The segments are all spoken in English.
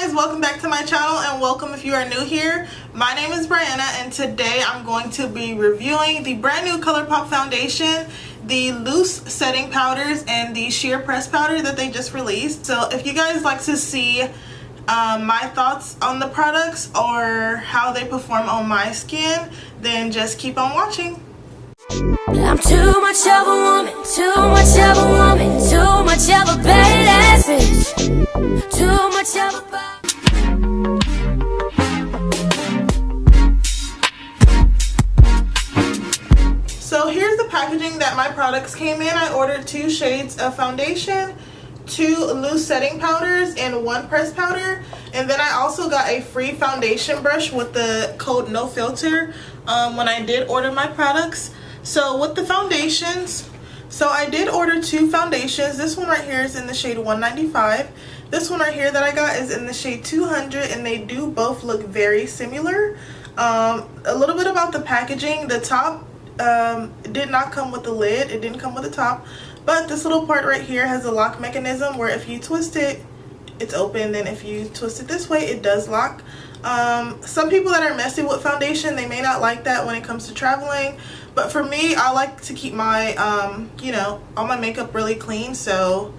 guys, welcome back to my channel, and welcome if you are new here. My name is Brianna, and today I'm going to be reviewing the brand new Colourpop foundation, the loose setting powders, and the sheer press powder that they just released. So if you guys like to see my thoughts on the products or how they perform on my skin, then just keep on watching. I'm too much of a woman, too much of a woman, too much of a badass bitch, too much of a So here's the packaging that my products came in. I ordered 2 shades of foundation, 2 loose setting powders, and 1 press powder. And then I also got a free foundation brush with the code no filter when I did order my products. So with the foundations, so I did order 2 foundations. This one right here is in the shade 195. This one right here that I got is in the shade 200, and they do both look very similar. A little bit about the packaging. The top did not come with the lid. It didn't come with the top, but this little part right here has a lock mechanism where if you twist it, it's open. Then if you twist it this way, it does lock. Some people that are messy with foundation, they may not like that when it comes to traveling, but for me, I like to keep my you know, all my makeup really clean, so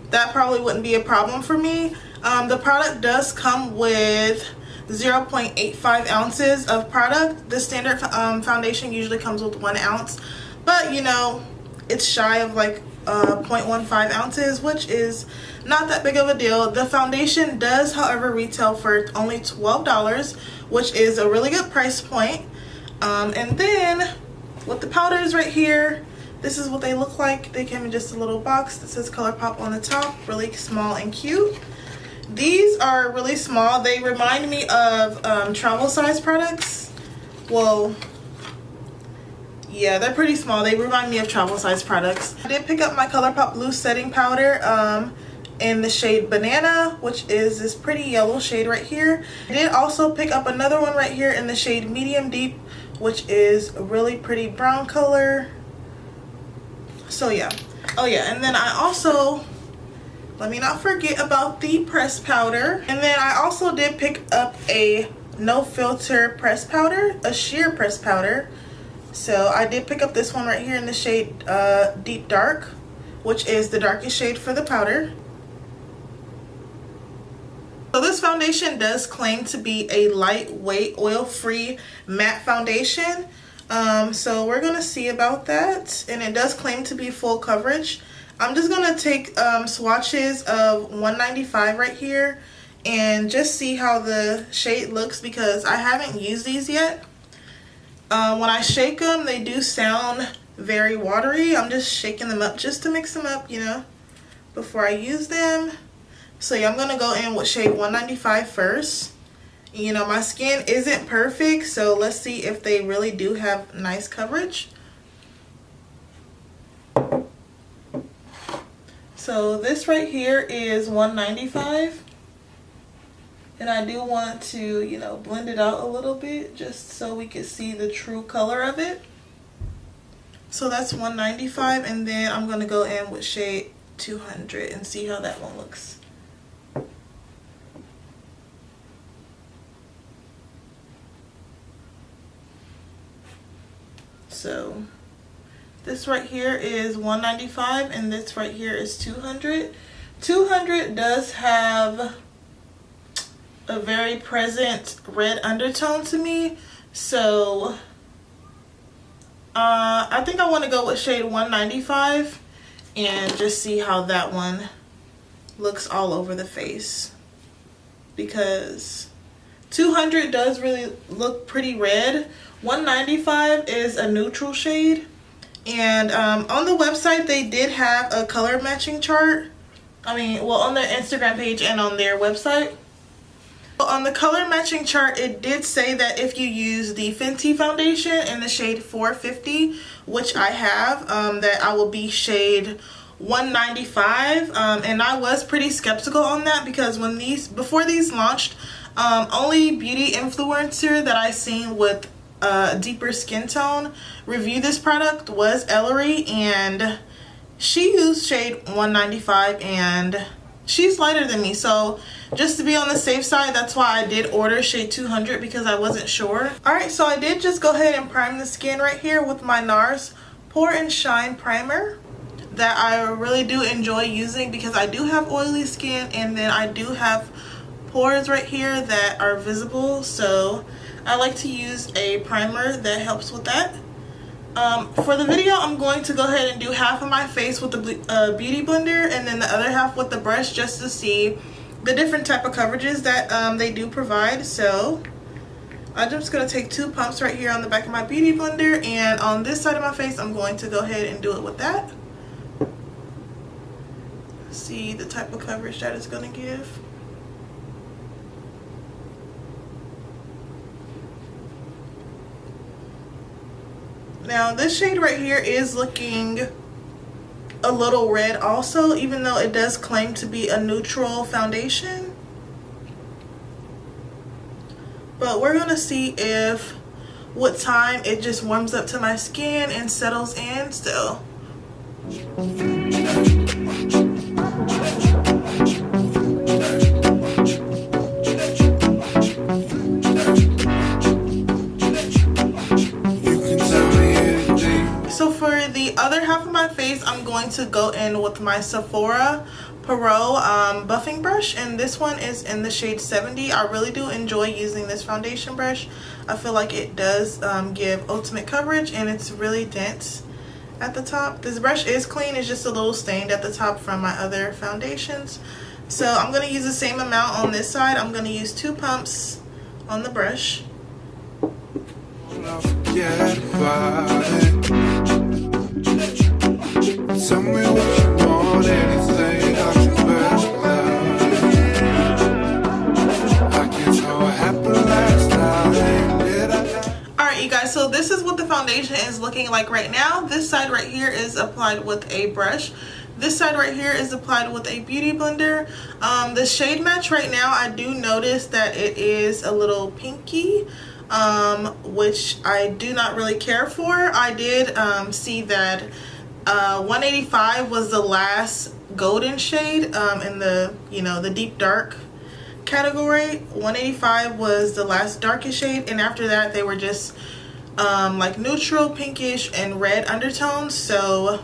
that probably wouldn't be a problem for me. The product does come with 0.85 ounces of product. The standard foundation usually comes with 1 ounce, but you know, it's shy of like 0.15 ounces, which is not that big of a deal. The foundation does, however, retail for only $12, which is a really good price point. And then with the powders right here, this is what they look like. They came in just a little box that says Colourpop on the top, really small and cute. These are really small. They remind me of travel size products. Well, yeah, they're pretty small. They remind me of travel size products. I did pick up my Colourpop loose setting powder in the shade Banana, which is this pretty yellow shade right here. I did also pick up another one right here in the shade Medium Deep, which is a really pretty brown color. So yeah. Oh yeah, and then I also, let me not forget about the press powder. And then I also did pick up a no filter press powder, a sheer press powder. So I did pick up this one right here in the shade Deep Dark, which is the darkest shade for the powder. So this foundation does claim to be a lightweight, oil-free matte foundation. So we're gonna see about that, and it does claim to be full coverage. I'm just gonna take swatches of 195 right here and just see how the shade looks, because I haven't used these yet. When I shake them, they do sound very watery. I'm just shaking them up just to mix them up, you know, before I use them. So yeah, I'm gonna go in with shade 195 first. You know, my skin isn't perfect, so let's see if they really do have nice coverage. So this right here is 195. And I do want to, you know, blend it out a little bit just so we can see the true color of it. So that's 195, and then I'm going to go in with shade 200 and see how that one looks. So this right here is 195, and this right here is 200. 200 does have a very present red undertone to me, so I think I want to go with shade 195 and just see how that one looks all over the face, because 200 does really look pretty red. 195 is a neutral shade, and on the website they did have a color matching chart. I mean, well, on their Instagram page and on their website. On the color matching chart, it did say that if you use the Fenty foundation in the shade 450, which I have, that I will be shade 195. And I was pretty skeptical on that, because before these launched, only beauty influencer that I seen with deeper skin tone review this product was Ellery, and she used shade 195 and she's lighter than me, so just to be on the safe side, that's why I did order shade 200 because I wasn't sure. Alright, so I did just go ahead and prime the skin right here with my NARS Pore and Shine Primer that I really do enjoy using because I do have oily skin, and then I do have pores right here that are visible, so I like to use a primer that helps with that. For the video, I'm going to go ahead and do half of my face with the Beauty Blender and then the other half with the brush, just to see the different type of coverages that they do provide. So I'm just going to take 2 pumps right here on the back of my Beauty Blender, and on this side of my face I'm going to go ahead and do it with that. See the type of coverage that it's going to give. Now this shade right here is looking a little red also, even though it does claim to be a neutral foundation. But we're gonna see if with time it just warms up to my skin and settles in still. So for the other half of my face, I'm going to go in with my Sephora Pro buffing brush, and this one is in the shade 70. I really do enjoy using this foundation brush. I feel like it does give ultimate coverage, and it's really dense at the top. This brush is clean, it's just a little stained at the top from my other foundations. So I'm going to use the same amount on this side. I'm going to use 2 pumps on the brush. Tell me what you want, anything I can I can't tell what happened last time. Alright you guys, so this is what the foundation is looking like right now. This side right here is applied with a brush. This side right here is applied with a Beauty Blender. The shade match right now, I do notice that it is a little pinky, which I do not really care for. I did see that 185 was the last golden shade in the, you know, the deep dark category. 185 was the last darkest shade, and after that they were just like neutral, pinkish, and red undertones. So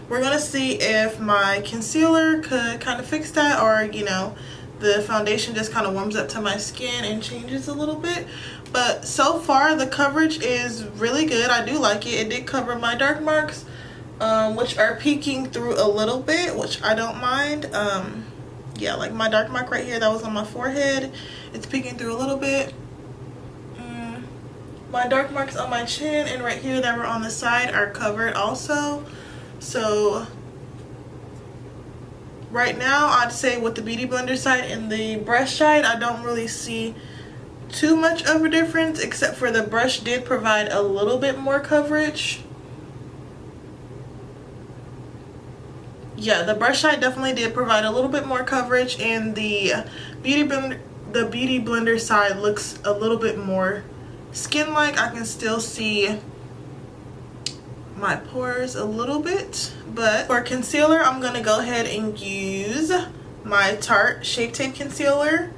we're gonna see if my concealer could kind of fix that, or you know, the foundation just kind of warms up to my skin and changes a little bit. But so far the coverage is really good. I do like it. It did cover my dark marks, which are peeking through a little bit, which I don't mind. Yeah, like my dark mark right here that was on my forehead, it's peeking through a little bit. My dark marks on my chin and right here that were on the side are covered also. So right now I'd say with the Beauty Blender side and the brush side, I don't really see too much of a difference, except for the brush did provide a little bit more coverage. Yeah, the brush side definitely did provide a little bit more coverage, and the Beauty Blender side looks a little bit more skin-like. I can still see my pores a little bit. But for concealer, I'm going to go ahead and use my Tarte Shape Tape Concealer,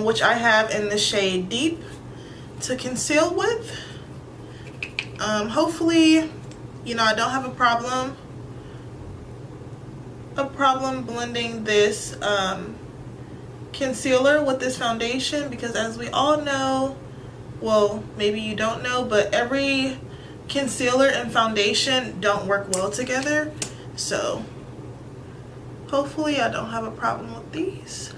which I have in the shade Deep, to conceal with. Hopefully, you know, I don't have a problem blending this concealer with this foundation, because as we all know, well, maybe you don't know, but every concealer and foundation don't work well together. So hopefully I don't have a problem with these.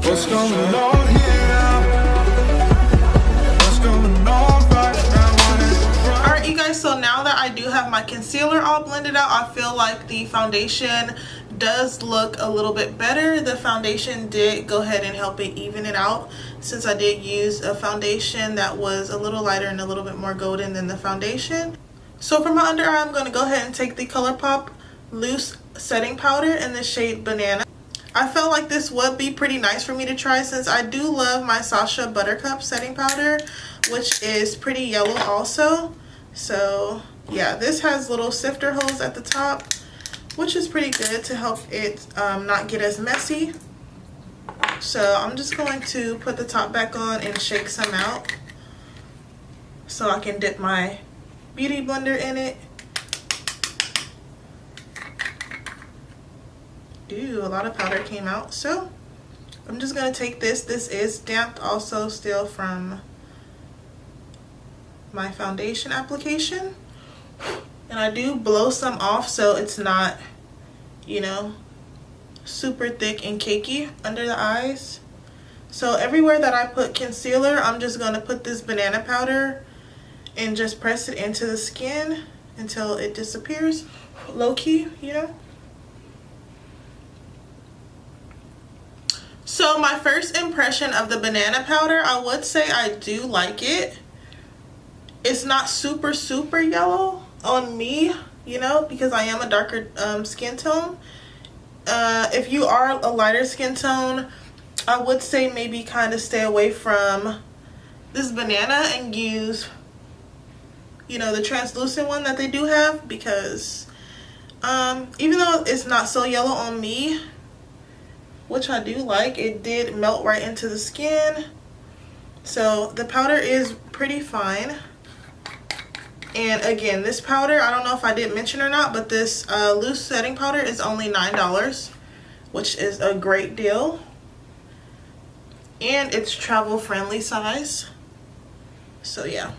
What's going on here? Alright you guys, so now that I do have my concealer all blended out, I feel like the foundation does look a little bit better. The foundation did go ahead and help it even it out, since I did use a foundation that was a little lighter and a little bit more golden than the foundation. So for my under eye, I'm going to go ahead and take the Colourpop loose setting powder in the shade Banana. I felt like this would be pretty nice for me to try since I do love my Sasha Buttercup setting powder, which is pretty yellow also. So yeah, this has little sifter holes at the top, which is pretty good to help it not get as messy. So I'm just going to put the top back on and shake some out so I can dip my beauty blender in it. Ooh, a lot of powder came out. So I'm just gonna take this. This is damp also still from my foundation application. And I do blow some off so it's not, you know, super thick and cakey under the eyes. So everywhere that I put concealer, I'm just gonna put this banana powder and just press it into the skin until it disappears, low key, you know. So my first impression of the banana powder, I would say I do like it. It's not super yellow on me, you know, because I am a darker skin tone. If you are a lighter skin tone, I would say maybe kind of stay away from this banana and use, you know, the translucent one that they do have, because even though it's not so yellow on me, which I do like, it did melt right into the skin. So the powder is pretty fine. And again, this powder, I don't know if I did mention or not, but this loose setting powder is only $9, which is a great deal. And it's travel friendly size. So yeah,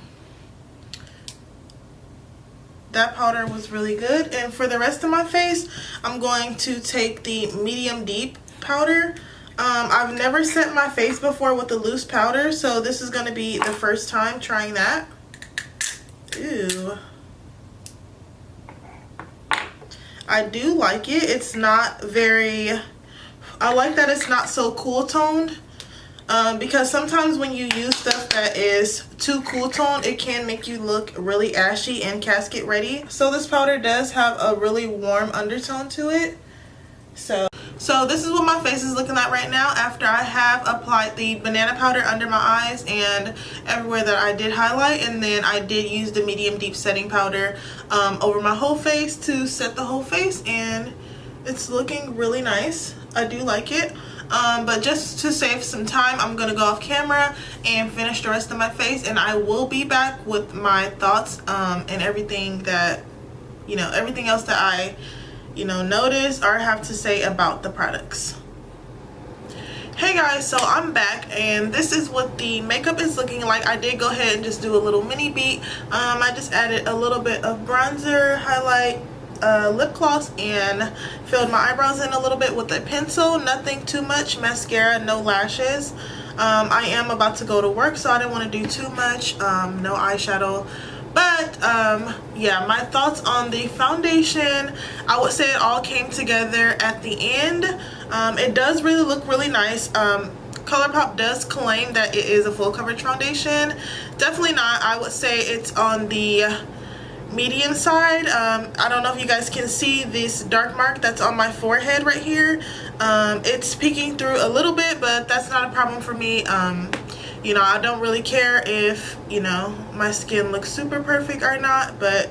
that powder was really good. And for the rest of my face, I'm going to take the medium deep powder. I've never set my face before with the loose powder, so this is going to be the first time trying that. Ooh, I do like it. It's not very, I like that it's not so cool toned, because sometimes when you use stuff that is too cool toned, it can make you look really ashy and casket ready. So this powder does have a really warm undertone to it. So this is what my face is looking like right now after I have applied the banana powder under my eyes and everywhere that I did highlight, and then I did use the medium deep setting powder over my whole face to set the whole face, and it's looking really nice. I do like it. But just to save some time, I'm gonna go off camera and finish the rest of my face, and I will be back with my thoughts and everything that, you know, everything else that I notice or have to say about the products. Hey guys, so I'm back and this is what the makeup is looking like. I did go ahead and just do a little mini beat. I just added a little bit of bronzer, highlight, lip gloss, and filled my eyebrows in a little bit with a pencil. Nothing too much. Mascara, no lashes. I am about to go to work, so I didn't want to do too much. No eyeshadow. But yeah, my thoughts on the foundation, I would say it all came together at the end. It does really look really nice. Colourpop does claim that it is a full coverage foundation. Definitely not. I would say it's on the medium side. I don't know if you guys can see this dark mark that's on my forehead right here. It's peeking through a little bit, but that's not a problem for me. You know, I don't really care if, you know, my skin looks super perfect or not, but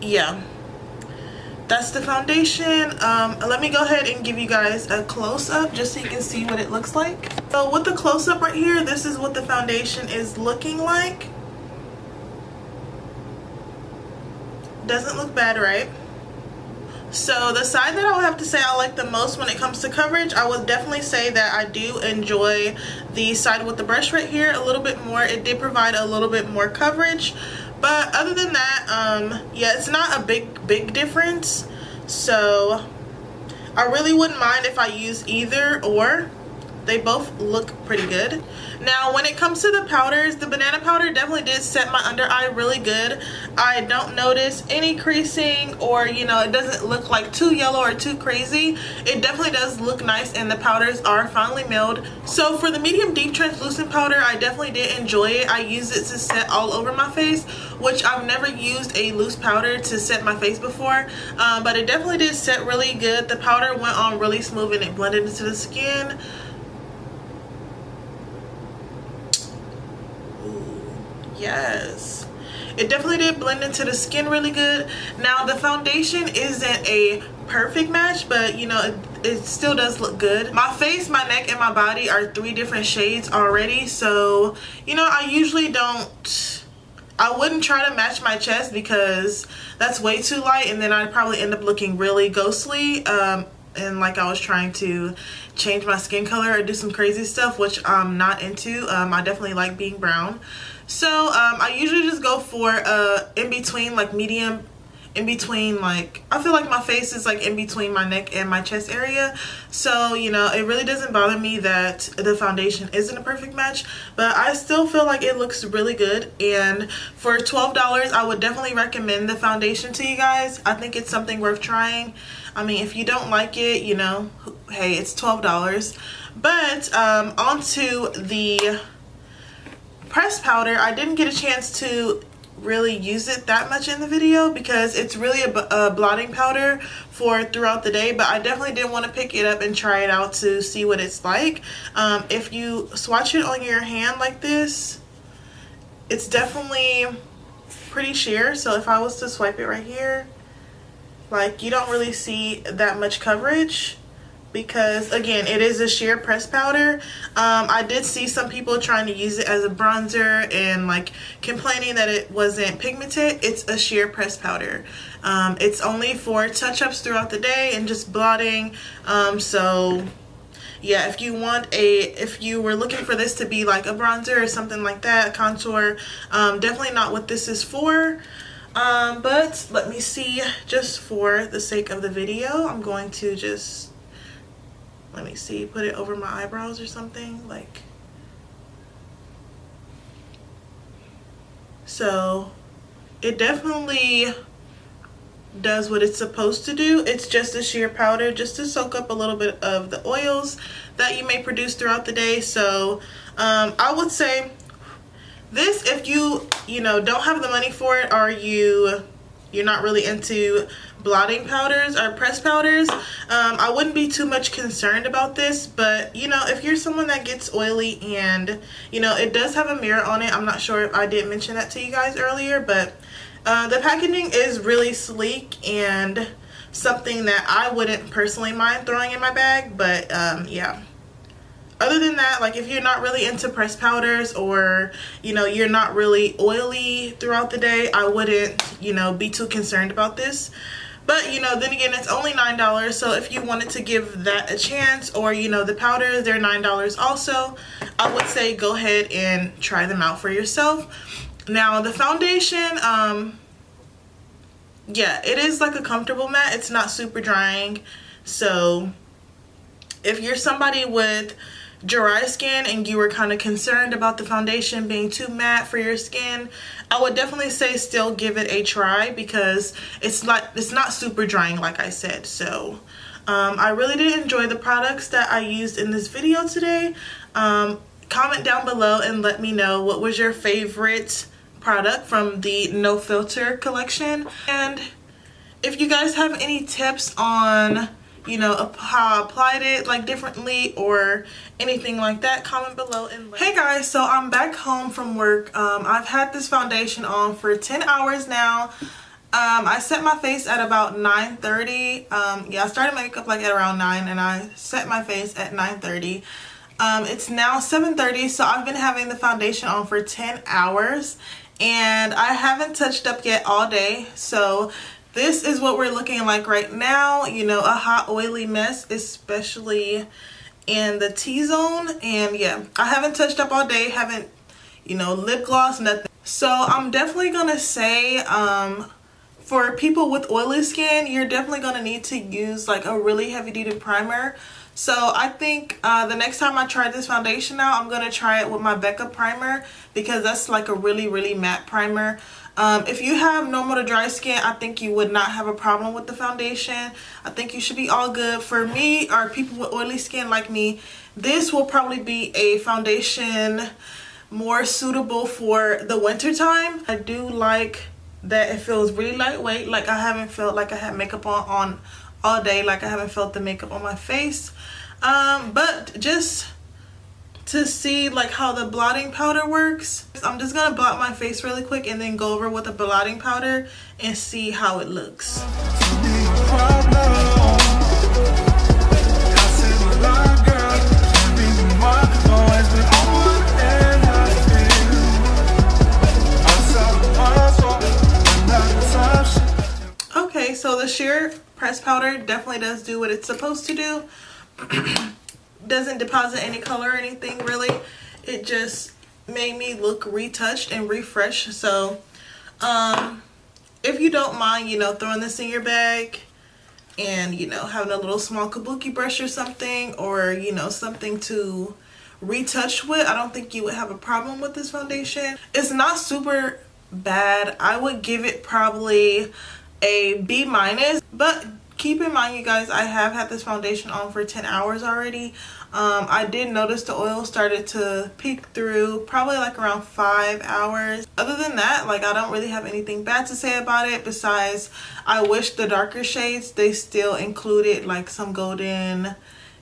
yeah, that's the foundation. Let me go ahead and give you guys a close-up just so you can see what it looks like. So with the close-up right here, this is what the foundation is looking like. Doesn't look bad, right? So the side that I would have to say I like the most when it comes to coverage, I would definitely say that I do enjoy the side with the brush right here a little bit more. It did provide a little bit more coverage, but other than that, yeah, it's not a big difference. So I really wouldn't mind if I use either or. they both look pretty good. Now when it comes to the powders, the banana powder definitely did set my under eye really good. I don't notice any creasing, or you know, it doesn't look like too yellow or too crazy. It definitely does look nice, and the powders are finely milled. So for the medium deep translucent powder, I definitely did enjoy it. I use it to set all over my face, which I've never used a loose powder to set my face before, but it definitely did set really good. The powder went on really smooth and it blended into the skin. Ooh, yes, it definitely did blend into the skin really good. Now the foundation isn't a perfect match, but you know, it still does look good. My face, my neck, and my body are 3 different shades already, so you know, I wouldn't try to match my chest because that's way too light, and then I'd probably end up looking really ghostly, and like I was trying to change my skin color or do some crazy stuff, which I'm not into. I definitely like being brown. So I usually just go for in between, like medium, in between, like I feel like my face is like in between my neck and my chest area. So you know, it really doesn't bother me that the foundation isn't a perfect match, but I still feel like it looks really good. And for $12, I would definitely recommend the foundation to you guys. I think it's something worth trying. I mean, if you don't like it, you know, hey, it's $12. But onto the pressed powder, I didn't get a chance to really use it that much in the video because it's really a blotting powder for throughout the day, but I definitely did want to pick it up and try it out to see what it's like. If you swatch it on your hand like this, it's definitely pretty sheer. So if I was to swipe it right here, like, you don't really see that much coverage because again, it is a sheer pressed powder. I did see some people trying to use it as a bronzer and like complaining that it wasn't pigmented. It's a sheer pressed powder. It's only for touch-ups throughout the day and just blotting. So yeah, if you were looking for this to be like a bronzer or something like that, a contour, definitely not what this is for. But let me see, just for the sake of the video, I'm going to just, let me see, put it over my eyebrows or something, like so. It definitely does what it's supposed to do. It's just a sheer powder just to soak up a little bit of the oils that you may produce throughout the day. So I would say this, if you know, don't have the money for it, or you're not really into blotting powders or pressed powders, I wouldn't be too much concerned about this. But you know, if you're someone that gets oily, and you know, it does have a mirror on it. I'm not sure if I did mention that to you guys earlier, but the packaging is really sleek and something that I wouldn't personally mind throwing in my bag. But yeah, other than that, like if you're not really into pressed powders, or you know, you're not really oily throughout the day, I wouldn't, you know, be too concerned about this. But you know, then again, it's only $9, so if you wanted to give that a chance, or you know, the powders, they're $9 also, I would say go ahead and try them out for yourself. Now the foundation, yeah, it is like a comfortable matte. It's not super drying. So if you're somebody with dry skin and you were kind of concerned about the foundation being too matte for your skin, I would definitely say still give it a try, because it's not super drying, like I said. So I really did enjoy the products that I used in this video today. Comment down below and let me know what was your favorite product from the No Filter collection, and if you guys have any tips on, you know, how I applied it like differently or anything like that, comment below. And hey guys, so I'm back home from work. I've had this foundation on for 10 hours now. I set my face at about 9:30. Yeah, I started my makeup like at around 9, and I set my face at 9:30. It's now 7:30, so I've been having the foundation on for 10 hours and I haven't touched up yet all day. So this is what we're looking like right now. You know, a hot oily mess, especially in the T-zone. And yeah, I haven't touched up all day, haven't, you know, lip gloss, nothing. So I'm definitely gonna say for people with oily skin, you're definitely gonna need to use like a really heavy duty primer So I think the next time I try this foundation out, I'm going to try it with my Becca primer, because that's like a really matte primer. If you have normal to dry skin, I think you would not have a problem with the foundation. I think you should be all good. For me, or people with oily skin like me, this will probably be a foundation more suitable for the winter time. I do like that it feels really lightweight. Like I haven't felt like I had makeup on all day. Like I haven't felt the makeup on my face. But just to see like how the blotting powder works, I'm just gonna blot my face really quick and then go over with the blotting powder and see how it looks. Okay, so the sheer pressed powder definitely does do what it's supposed to do. Doesn't deposit any color or anything really. It just made me look retouched and refreshed. So if you don't mind, you know, throwing this in your bag and, you know, having a little small kabuki brush or something, or, you know, something to retouch with, I don't think you would have a problem with this foundation. It's not super bad. I would give it probably a B-, but keep in mind, you guys, I have had this foundation on for 10 hours already. I did notice the oil started to peek through probably like around 5 hours. Other than that, like, I don't really have anything bad to say about it, besides I wish the darker shades, they still included like some golden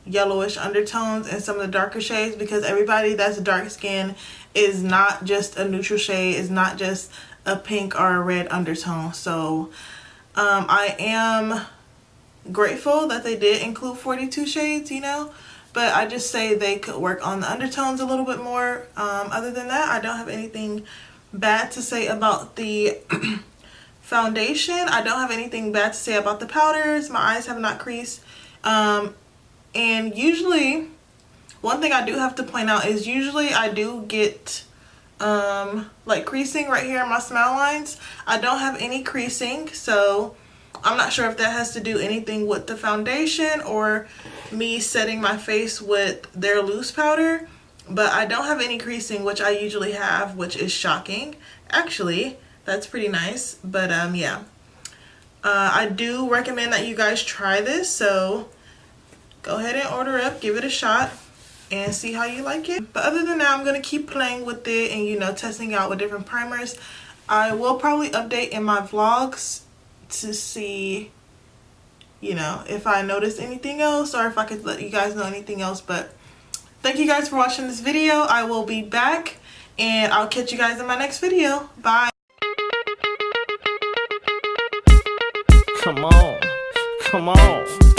yellowish undertones in some of the darker shades, because everybody that's dark skin is not just a neutral shade, is not just a pink or a red undertone. So I am grateful that they did include 42 shades, you know, but I just say they could work on the undertones a little bit more. Other than that, I don't have anything bad to say about the foundation. I don't have anything bad to say about the powders. My eyes have not creased. And usually, one thing I do have to point out is usually I do get like creasing right here in my smile lines. I don't have any creasing, so I'm not sure if that has to do anything with the foundation or me setting my face with their loose powder, but I don't have any creasing, which I usually have, which is shocking. Actually, that's pretty nice. But yeah, I do recommend that you guys try this, so go ahead and order up, give it a shot, and see how you like it. But other than that, I'm gonna keep playing with it and, you know, testing out with different primers. I will probably update in my vlogs to see, you know, if I noticed anything else or if I could let you guys know anything else. But thank you guys for watching this video. I will be back and I'll catch you guys in my next video. Bye. Come on, come on.